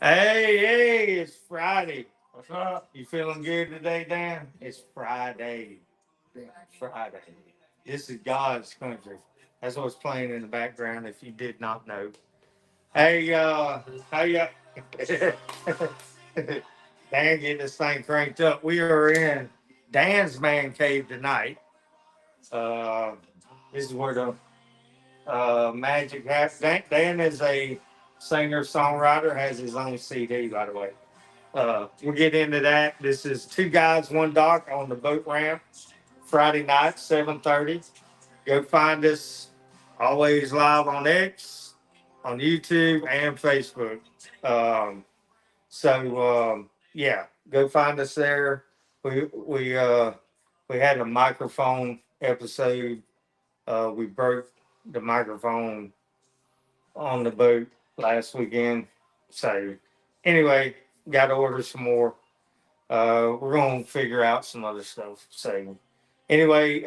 Hey, it's Friday. What's up? You feeling good today, Dan? It's Friday. Friday. This is God's country. That's what's playing in the background if you did not know. Hey, how you? Dan, get this thing cranked up. We are in Dan's man cave tonight. Uh, this is where the magic happens. Dan is a singer songwriter, has his own CD, by the way. We'll get into that. This is Two Guys, One Dock on the boat ramp, Friday night, 7:30. Go find us always live on X, on YouTube, and Facebook. Yeah, go find us there. We had a microphone episode. We broke the microphone on the boat last weekend. So anyway, got to order some more. We're gonna figure out some other stuff. So anyway,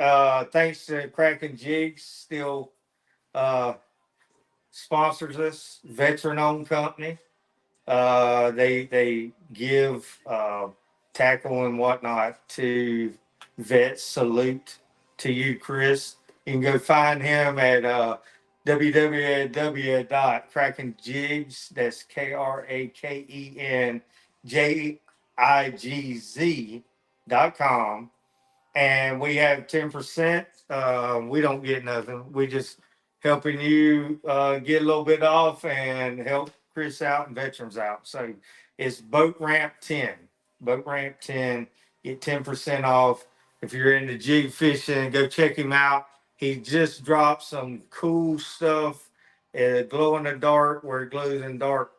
thanks to Kraken Jigs, still uh, sponsors us, veteran owned company. They give tackle and whatnot to vets. Salute to you, Chris. You can go find him at www.krakenjigs. That's KrakenJigz.com, and we have 10%. We don't get nothing. We just helping you get a little bit off and help Chris out and veterans out. So it's Boat Ramp 10. Boat Ramp 10. Get 10% off. If you're into jig fishing, go check him out. He just dropped some cool stuff. Glow in the dark, where it glows in the dark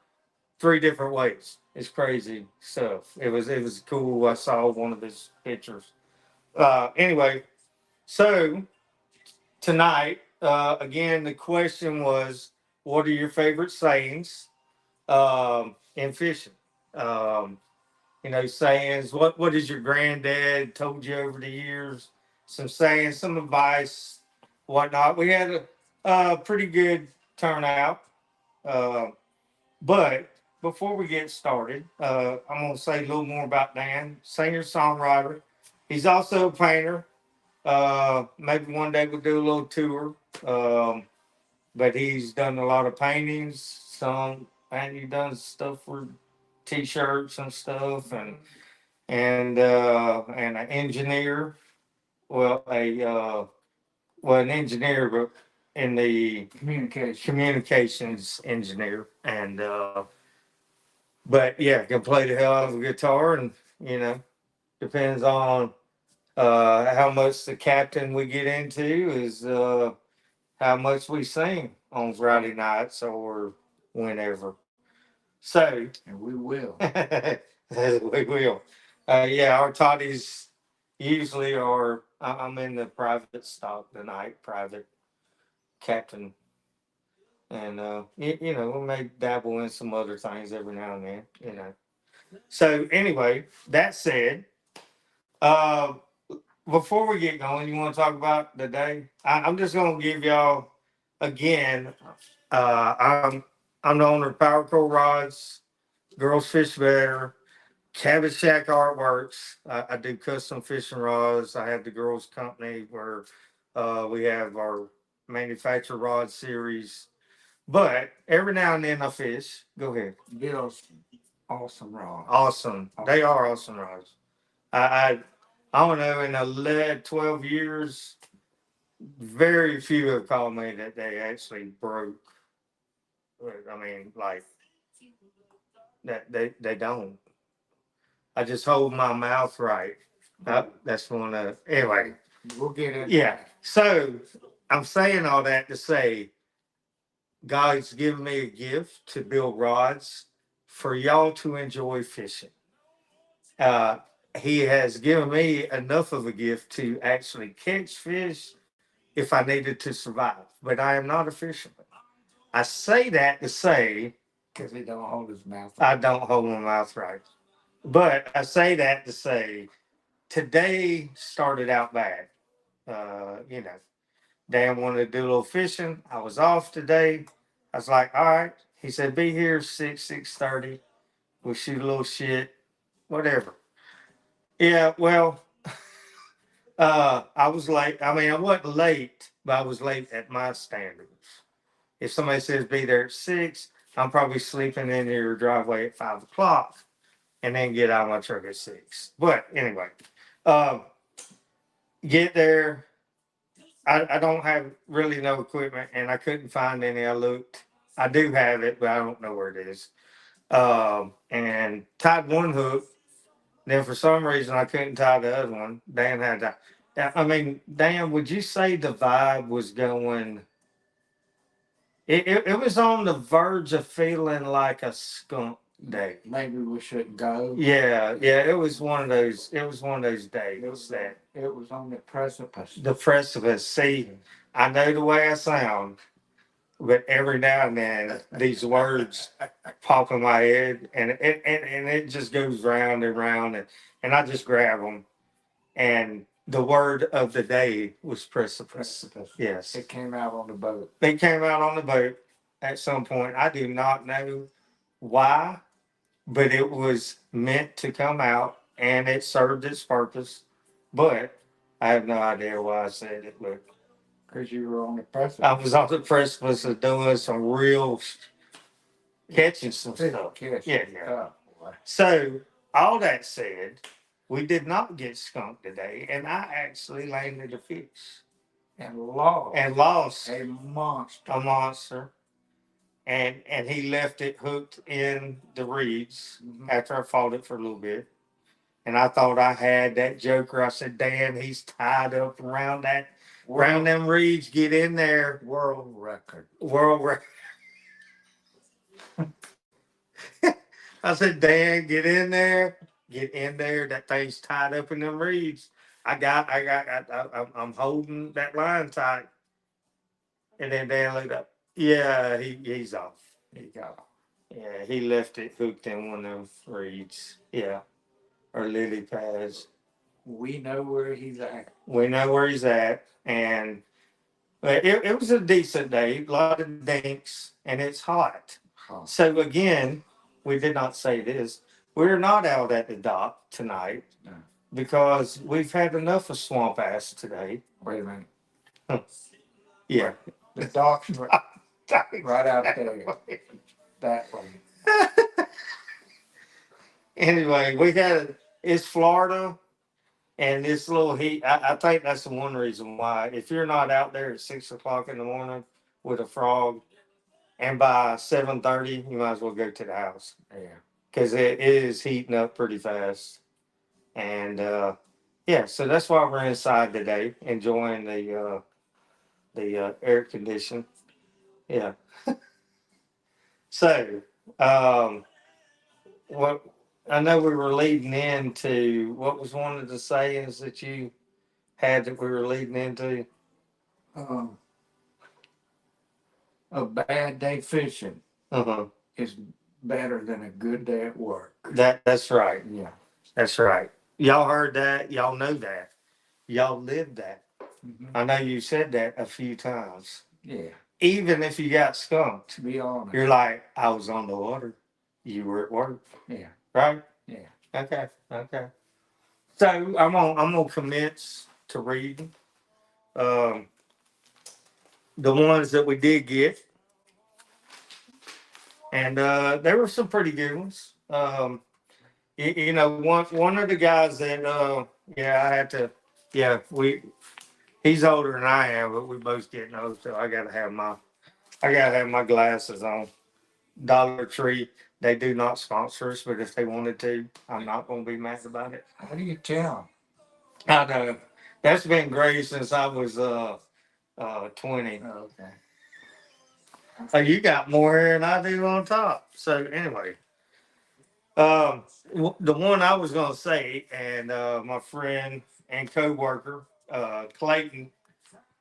three different ways. It's crazy stuff. It was cool. I saw one of his pictures. Anyway, so tonight, again, the question was, what are your favorite sayings in fishing? Um, sayings. What is your granddad told you over the years? Some sayings, some advice, whatnot. We had a pretty good turnout. Uh, but before we get started, I'm going to say a little more about Dan, singer songwriter. He's also a painter. Maybe one day we'll do a little tour. Um, but he's done a lot of paintings, some, and he done stuff for t-shirts and stuff, and an engineer. Well, an engineer, but in the communications engineer, and but yeah, can play the hell out of a guitar, and you know, depends on how much the captain we get into is how much we sing on Friday nights or whenever. So, And we will. we will. Yeah, our toddies usually are. I'm in the private stock tonight, private captain, and we may dabble in some other things every now and then. So anyway, that said, uh, before we get going, you want to talk about the day? I'm just going to give y'all again. Uh, I'm I'm the owner of Power Core Rods, Girls Fish Better, Cabin Shack Artworks. I do custom fishing rods. I have the girls' company where we have our manufactured rod series. But every now and then I fish. Go ahead. Bill's awesome rod. Awesome. They are awesome rods. I, I I don't know, in the last 12 years, very few have called me that they actually broke. I mean, like, that they don't. I just hold my mouth right. That's one of, anyway. We'll get it. Yeah. So I'm saying all that to say God's given me a gift to build rods for y'all to enjoy fishing. Uh, he has given me enough of a gift to actually catch fish if I needed to survive. But I am not a fisherman. I say that to say Because he don't hold his mouth. I don't hold my mouth right. But I say that to say today started out bad. You know, Dan wanted to do a little fishing. I was off today. I was like, all right. He said, be here 6:30. we shoot a little shit, whatever. Yeah, well, I was late. I mean, I wasn't late, but I was late at my standards. If somebody says be there at 6, I'm probably sleeping in your driveway at 5 o'clock and then get out of my truck at 6. But anyway, um, get there. I don't have really no equipment and I couldn't find any. I looked. I do have it, but I don't know where it is. And tied one hook. Then for some reason I couldn't tie the other one. Dan had to. I mean, Dan, would you say the vibe was going? It was on the verge of feeling like a skunk day. Maybe we shouldn't go. Yeah. It was one of those. It was one of those It days was, that it was on the precipice. the precipice. See, I know the way I sound, but every now and then these words pop in my head, and it just goes round and round, and I just grab them. And the word of the day was precipice. Precipice. Yes, It came out on the boat. they came out on the boat at some point. I do not know why, but it was meant to come out, and it served its purpose. But I have no idea why I said it. But Because you were on the precipice. I was on the precipice of doing some real catching some stuff. Catch. Yeah. Oh, boy. So all that said, we did not get skunked today, and I actually landed a fish And lost. and lost A monster. a monster. And he left it hooked in the reeds Mhm. after I fought it for a little bit. And I thought I had that joker. I said, Dan, he's tied up around them reeds. Get in there. World record. World record. I said, Dan, get in there. Get in there. That thing's tied up in them reeds. I'm holding that line tight. And then Dan looked up. Yeah, he's off. He got. Yeah, he left it hooked in one of them reeds. Yeah, or lily pads. We know where he's at. We know where he's at, and but it was a decent day. A lot of dinks, and it's hot. Huh. So again, we did not say this. We're not out at the dock tonight No. because we've had enough of swamp ass today. Wait a minute. Yeah, The dock's right out there. That way. Anyway, it's Florida and this little heat. I think that's the one reason why. If you're not out there at 6 o'clock in the morning with a frog, and by 7:30, you might as well go to the house Yeah. because it is heating up pretty fast. And yeah, so that's why we're inside today, enjoying the air condition. Yeah. So, what I know we were leading into what was one of the sayings that you had that we were leading into. A bad day fishing Uh-huh. is better than a good day at work. That's right. Yeah. That's right. Y'all heard that. Y'all know that. Y'all lived that. Mhm. I know you said that a few times. Yeah. Even if you got skunked, To be honest. you're like, I was on the water. You were at work. Yeah. Right? Yeah. Okay. So I'm gonna commence to reading. The ones that we did get. And there were some pretty good ones. You know, one of the guys that I had to he's older than I am, but we both getting old, so I gotta have my glasses on. Dollar Tree, they do not sponsor us, but if they wanted to, I'm not gonna be mad about it. How do you tell? I know. That's been great since I was 20. Oh, okay. Oh, you got more hair than I do on top. So anyway, the one I was gonna say, and my friend and coworker Clayton,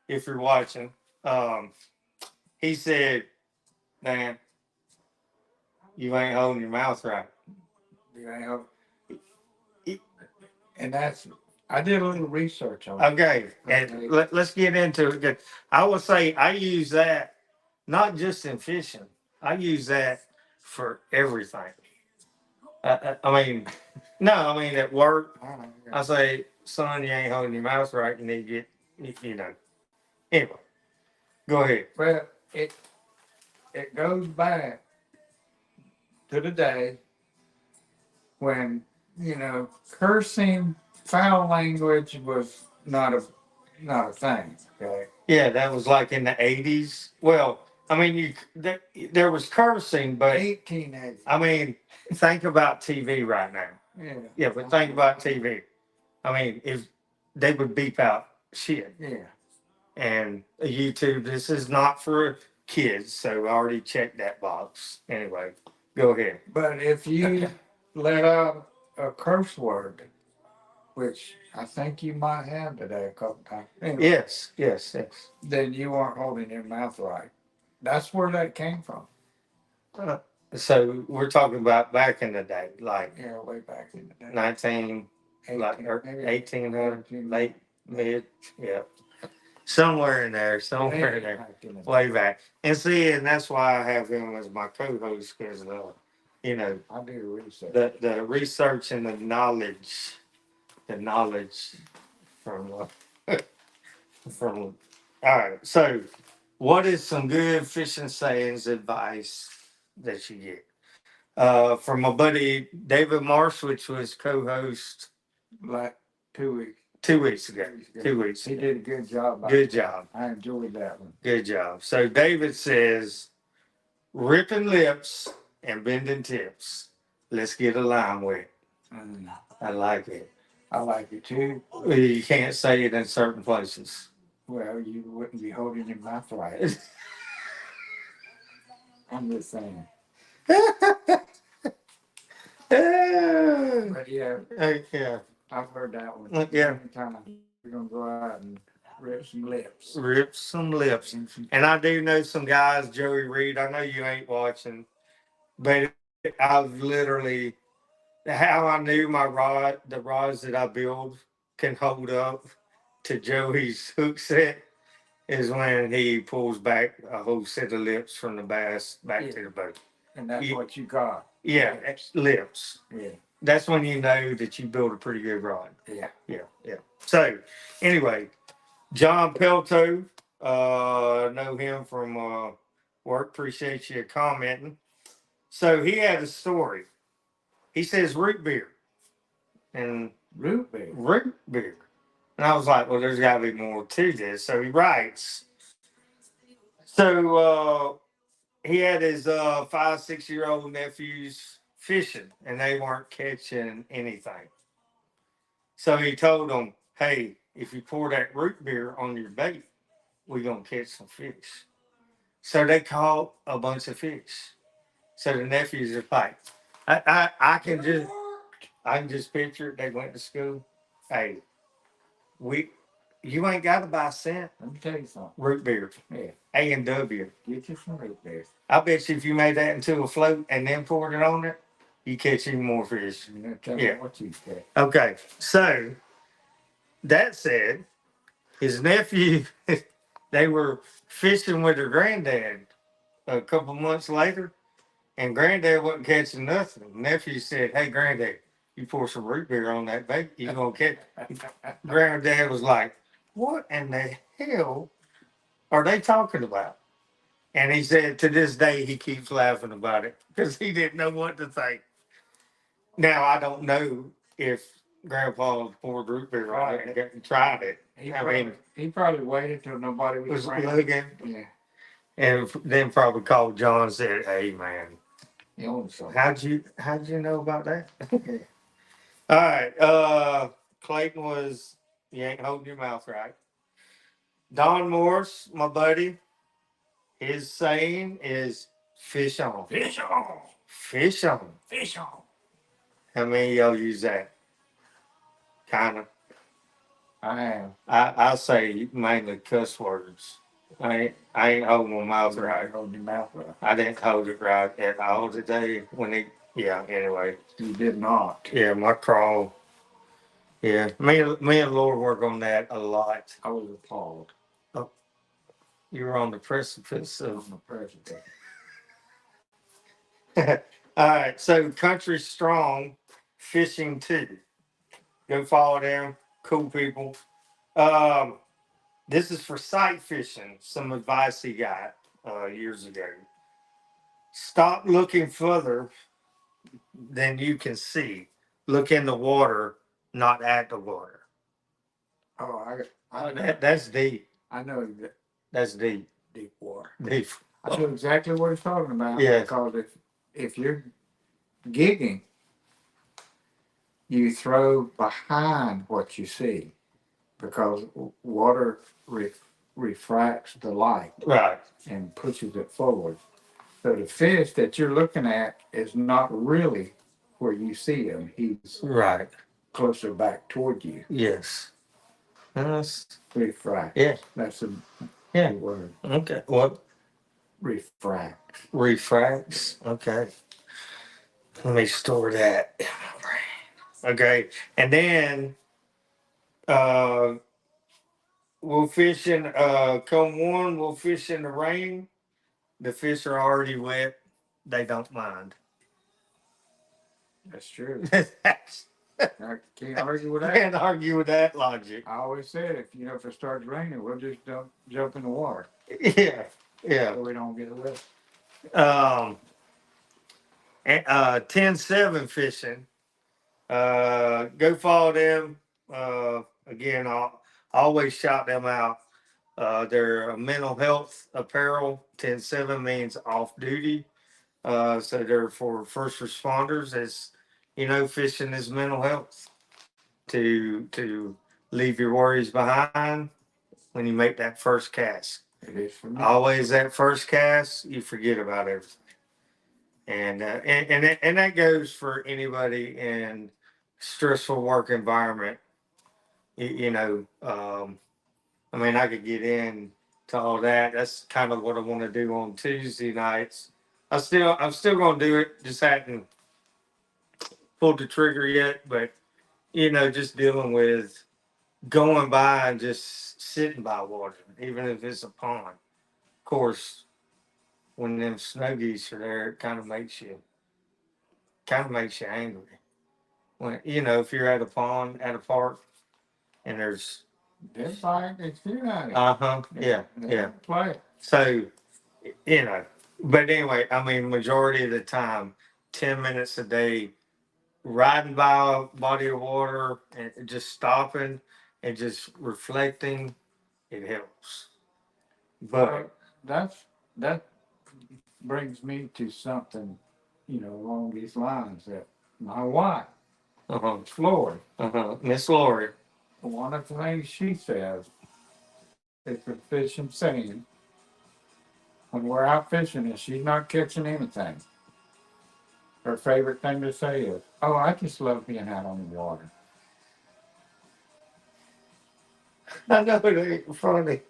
if you're watching, he said, "Man, you ain't holding your mouth right." Yeah. And that's, I did a little research on it. Okay, and let's get into it. Good. I will say I use that not just in fishing. I use that for everything. I mean, no, I mean at work, I don't I know. say, son, you ain't holding your mouth right. You need to get, you know. Anyway, go ahead. Well, it goes back to the day when, cursing, foul language was not a thing. Okay. Yeah, that was like in the 80s. Well, I mean, there was cursing, but 1880. I mean, think about TV right now. Yeah. Yeah, but think about TV. I mean, if they would beep out shit Yeah. and YouTube, this is not for kids, so I already checked that box. Anyway, go ahead. But if you let out a curse word, which I think you might have today a couple times, anyway, Yes, yes, yes. then you weren't holding your mouth right. That's where that came from. Uh, so we're talking about back in the day, like Yeah, way back in the day. 19, like 18, maybe 1800, 18, late, mid, yeah. Somewhere in there, somewhere in there. back in the day. Way back. And see, and that's why I have him as my co-host because, you know, I do research. the research and the knowledge from, from. All right. So, what is some good fishing sayings advice that you get? From my buddy David Marsh, which was co-host Like 2 weeks. 2 weeks ago. 2 weeks He ago. did a good job. Good job. I enjoyed that one. Good job. So David says, ripping lips and bending tips. Let's get a line with. Mm, I like it. I like it too. You can't say it in certain places. Well, you wouldn't be holding your mouth right. I'm just saying. But yeah, Yeah. I've heard that one. Yeah. Many times. We're gonna go out and rip some lips. Rip some lips. And I do know some guys, Joey Reed. I know you ain't watching, but I've literally, how I knew the rods that I build can hold up to Joey's hook set is when he pulls back a whole set of lips from the bass back to the boat. And that's Yeah. what you got. Yeah, lips. Yeah. That's when you know that you built a pretty good rod. Yeah. Yeah. So, anyway, John Pelto, know him from work. Appreciate you commenting. So he had a story. He says root beer and Root beer. root beer, and I was like, well, there's got to be more to this. So he writes. So he had his 5, 6 year old nephews fishing, and they weren't catching anything. So he told them, "Hey, if you pour that root beer on your bait, we're gonna catch some fish." So they caught a bunch of fish. So the nephews are like, I can just picture it. They went to school. Hey, we you ain't got to buy cent Let me tell you something. root beer. Yeah. A&W. Get you some root beer. I bet you if you made that into a float and then poured it on it, you catch even more fish. And then tell Yeah. me what you get. Okay, so that said, his nephew, they were fishing with their granddad a couple months later, and granddad wasn't catching nothing. Nephew said, "Hey, granddad, you pour some root beer on that bait, you gonna catch." Granddad was like, "What in the hell are they talking about?" And he said to this day he keeps laughing about it because he didn't know what to think. Now I don't know if Grandpa poured root beer on it and tried it. He probably waited till nobody It was was around. looking Yeah. and then probably called John and said, "Hey man, He owned something. how'd you know about that?" All right. Clayton was you ain't holding your mouth right. Don Morris, my buddy, his saying is fish on. Fish on. Fish on. Fish on. How many of y'all use that? Kinda. I have. I say mainly cuss words. I ain't holding my mouth right. Hold your mouth right. I didn't hold it right at all today when anyway. You did not. Yeah, my crawl. Yeah. Me and Lord work on that a lot. I was appalled. You were on the precipice I'm of the president. All right, so Country Strong Fishing 2. Go follow them. Cool people. Um, this is for sight fishing. Some advice he got years ago. Stop looking further than you can see. Look in the water, not at the water. Oh, That's deep. I know that That's deep. deep water. Deep. I know exactly what he's talking about. Yeah. Because if you're gigging, you throw behind what you see because water refracts the light Right. and pushes it forward. So the fish that you're looking at is not really where you see him. He's Right. closer back toward you. Yes. That's, Refract. yeah. That's a Yeah. good word. Okay. What? Refract. Refracts. Okay. Let me store that. Okay. And then uh we'll fish in come one, we'll fish in the rain. The fish are already wet. They don't mind. That's true. That's, I can't argue with that. can't argue with that logic. I always said if it starts raining, we'll just jump in the water Yeah. Yeah. so we don't get wet. 10-7 fishing. Go follow them. Again, I'll always shout them out. They're a mental health apparel. 10-7 means off duty. So they're for first responders. As you know, fishing is mental health. To leave your worries behind when you make that first cast. It is for me. Always that first cast, you forget about everything. And that goes for anybody in stressful work environment. I mean, I could get in to all that. That's kind of what I want to do on Tuesday nights. I'm still gonna do it. Just hadn't pulled the trigger yet, but just dealing with going by and just sitting by water, even if it's a pond. Of course, when them snow geese are there, it kind of makes you angry. When if you're at a pond at a park and there's They're fine. It's you out yeah. Play. So but anyway, I mean, majority of the time, 10 minutes a day, riding by a body of water and just stopping and just reflecting, it helps. But That brings me to something, along these lines that my wife, Floyd, Miss Lori, one of the things she says is for fishing saying, when we're out fishing and she's not catching anything, her favorite thing to say is, "Oh, I just love being out on the water." I know it ain't funny,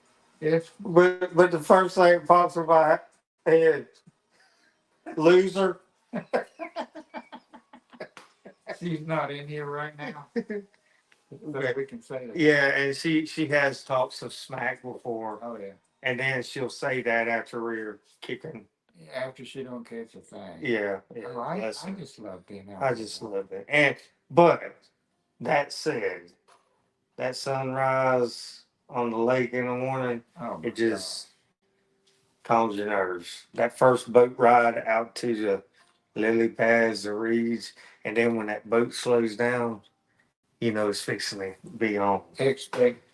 It's but the first thing that pops in my head, loser. she's not in here right now, so we can say that. Yeah, and she has talked some smack before, Oh yeah. and then she'll say that after we're kicking. After she don't catch a thing. Yeah, Oh, I bless her. just love being out. I just love it. But that said, that sunrise on the lake in the morning, Oh, my it just calms your nerves. That first boat ride out to the lily pads, the reeds, and then when that boat slows down, it's fixing to be on.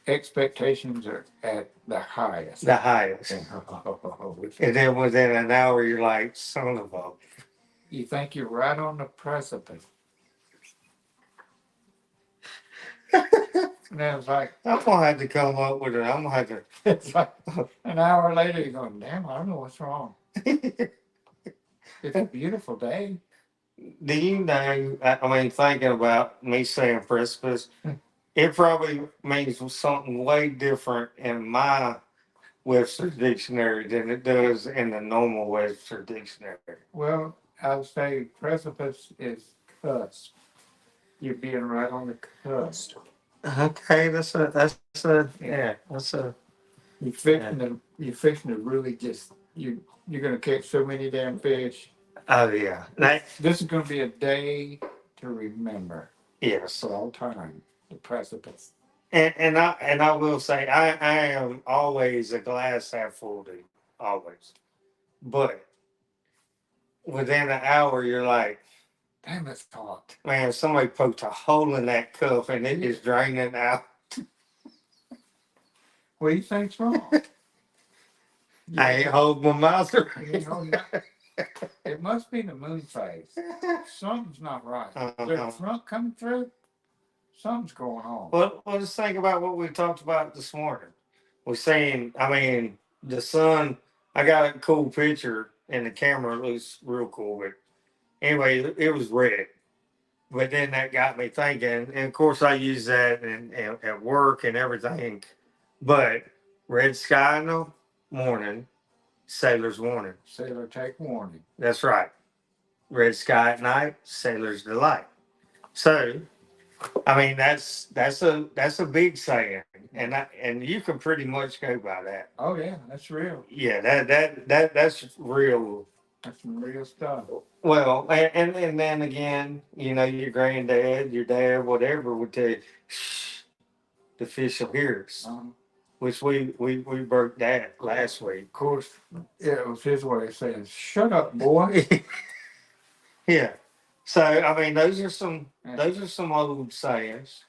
Expectations are at the highest. The highest. And then within an hour, you're like, son of a. You think you're right on the precipice. And then it's like, I'm gonna have to come up with it. I'm gonna have to. it's like an hour later, you're going, damn, I don't know what's wrong. It's a beautiful day. Do you know? I mean, thinking about me saying precipice, it probably means something way different in my Webster dictionary than it does in the normal Webster dictionary. Well, I would say precipice is cusp. You're being right on the cusp. Okay, that's a You're fixing to really just you're gonna catch so many damn fish. Oh, yeah. That, This is gonna be a day to remember yes. for all time, the precipice. And I will say I am always a glass half full dude. Always. But within an hour you're like, Damn, it's hot. man, somebody poked a hole in that cup and it is draining out. What do you think's wrong? I ain't holding my mouth. You know, it must be the moon phase. Something's not right. The front coming through, something's going on. Well, just think about what we talked about this morning. We're saying, I mean, the sun. I got a cool picture, and the camera looks real cool. But anyway, it was red. But then that got me thinking, and of course, I use that at work and everything. But red sky in the morning, sailor's warning. Sailor, take warning. That's right. Red sky at night, sailor's delight. So I mean, that's a big saying, and you can pretty much go by that. Oh yeah, that's real. Yeah, that's real. That's some real stuff. Well, and then again, you know, your granddad, your dad, whatever would tell you, shh, the fish will hear us, which we broke that last week. Of course, it was his way of saying, "Shut up, boy." Yeah. So I mean, those are some old sayings.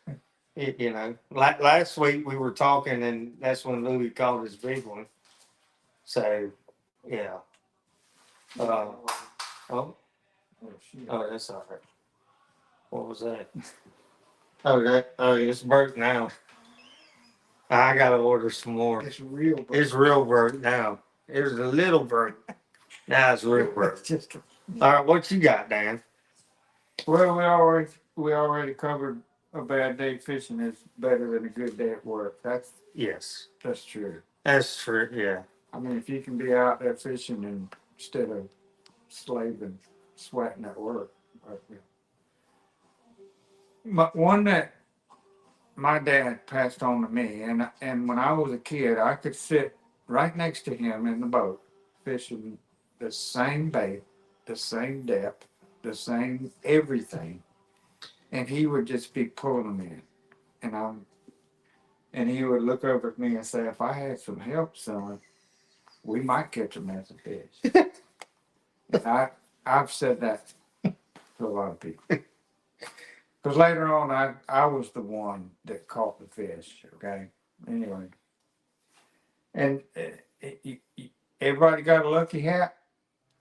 You know, like last week we were talking, and that's when Louis called his big one. So, yeah. Oh, oh, that's all right. What was that? Oh, it's broke now. I gotta order some more. It's real. Bro. It's real broke now. It was a little broke. Now it's real broke. All right, what you got, Dan? Well, we already covered a bad day fishing is better than a good day at work. Yes, That's true. that's true. Yeah. I mean, if you can be out there fishing instead of slaving, sweating at work. But, yeah. But one that my dad passed on to me, and when I was a kid, I could sit right next to him in the boat, fishing the same bait, the same depth, the same everything, and he would just be pulling them in, and he would look over at me and say, "If I had some help, son, we might catch a mess of fish." And I've said that to a lot of people. Because later on, I was the one that caught the fish. Okay. Anyway, and everybody got a lucky hat.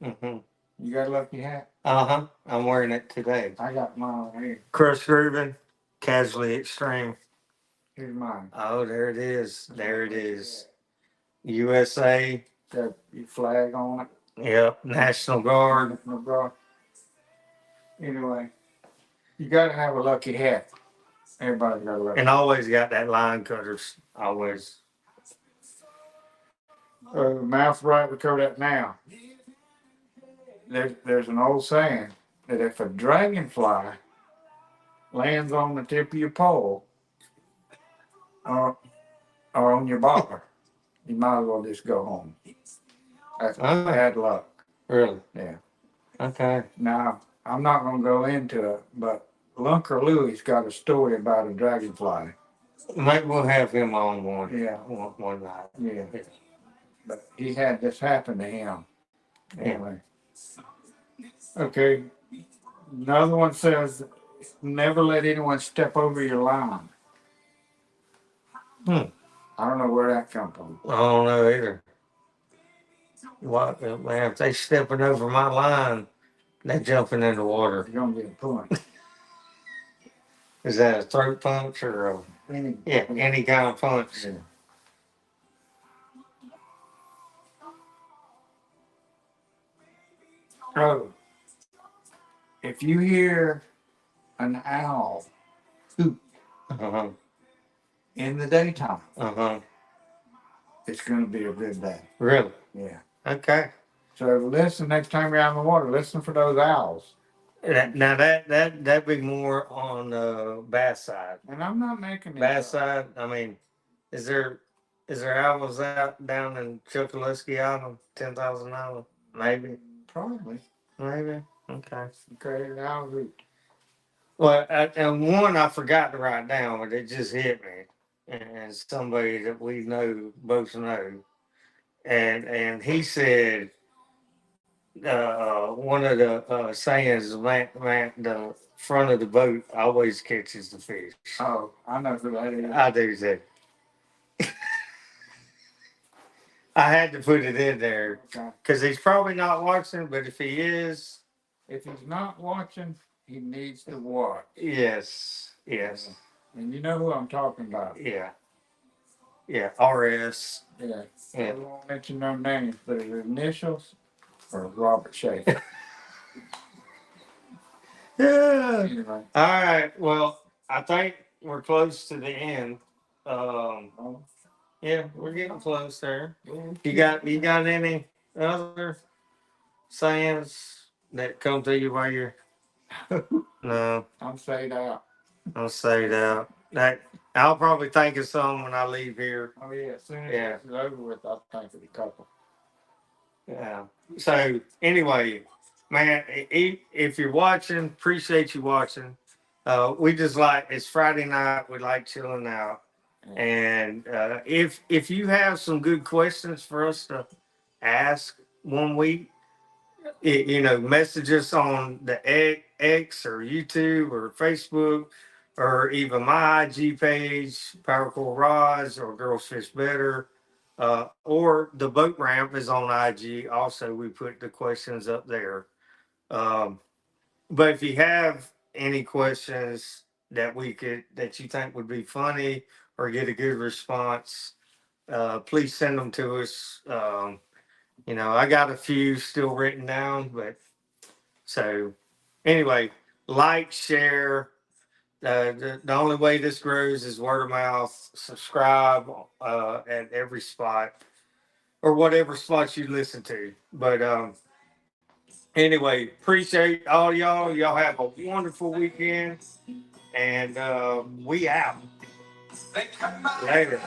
Mm-hmm. You got a lucky hat. I'm wearing it today. I got mine right here. Crush Grooving, Casually Extreme. Here's mine. Oh, there it is. There it is. USA. Got your flag on it. Yep. National Guard. Anyway, you got to have a lucky hat. Everybody got a lucky. And always got that line cutters. Always. Mouth right. We cover that now. There's an old saying that if a dragonfly lands on the tip of your pole or on your bar, you might as well just go home. That's bad luck. Really? Yeah. Okay. Now, I'm not going to go into it, but Lunker Louie's got a story about a dragonfly. Maybe we'll have him on one night. Yeah. But he had this happen to him. Anyway. Okay. Another one says, never let anyone step over your line. I don't know where that come from. I don't know either. What, man, if they stepping over my line, they jumping in the water. You're going to get a point. Is that a throat punch or any kind of punch? Yeah. Oh, if you hear an owl hoot in the daytime, it's going to be a good day. Really? Yeah. Okay. So listen next time you're out in the water. Listen for those owls. Now that be more on bass side. And I'm not making bass side. I mean, is there owls out down in Chokoloskee Island, 10,000 Island? Maybe. Probably. maybe. Okay. Okay, now we, Well, and one I forgot to write down, but it just hit me. And somebody that we know, both know, and he said, one of the sayings, man, the front of the boat always catches the fish. oh, I know who that is. I do that. I had to put it in there Okay. because he's probably not watching, but if he is, If he's not watching, he needs to watch. yes, yes, And you know who I'm talking about. yeah, yeah, RS. Yeah. Yeah. I won't mention no names, but his initials are Robert Schaefer. Yeah. Anyway. All right. Well, I think we're close to the end. Oh, Yeah, we're getting close there. You got any other sayings that come to you while you're no? I'm fade out. I'll say that. I'll probably think of some when I leave here. Oh yeah, as soon as Yeah. this is over with, I'll think of a couple. Yeah. So anyway, man, if you're watching, appreciate you watching. We just like it's Friday night. We like chilling out, and if you have some good questions for us to ask one week, message us on the X or YouTube or Facebook, or even my IG page, Power Core Rods or Girls Fish Better. Or the boat ramp is on IG. Also, we put the questions up there. Um, but if you have any questions that you think would be funny or get a good response, please send them to us. I got a few still written down, but so anyway, like, share. The only way this grows is word of mouth. Subscribe at every spot or whatever spots you listen to. But anyway, appreciate all y'all. Y'all have a wonderful weekend, and we out later.